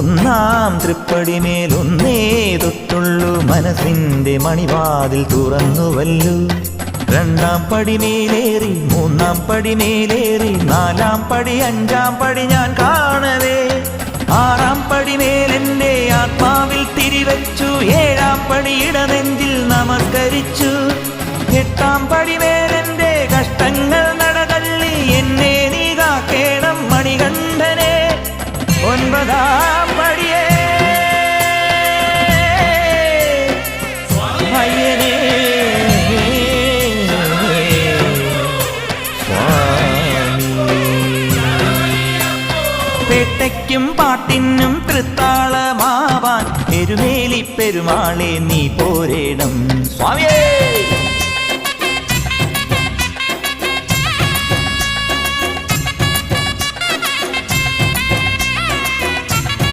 ഒന്നാം തൃപ്പടിമേലൊന്നേ തൊട്ടുള്ളൂ മനസ്സിന്റെ മണിവാതിൽ തുറന്നുവല്ലോ. രണ്ടാം പടിമേലേറി മൂന്നാം പടിമേലേറി നാലാം പടി അഞ്ചാം പടി ഞാൻ കാണവേ. ആറാം പടിമേലെന്റെ ആത്മാവിൽ തിരിവച്ചു. ഏഴാം പടി ഇടനെഞ്ചിൽ നമസ്കരിച്ചു. എട്ടാം പടിമേലെന്റെ കഷ്ടങ്ങൾ നടതള്ളി എന്നെ നീ കാക്കേണം മണികണ്ഠനെ. ഒൻപതാം പടിയേ അയ്യനേ പേട്ടയ്ക്കും പാട്ടിനും തൃത്താളമാവാൻ എരുമേലി പെരുമാളെ നീ പോരേണം സ്വാമിയേ.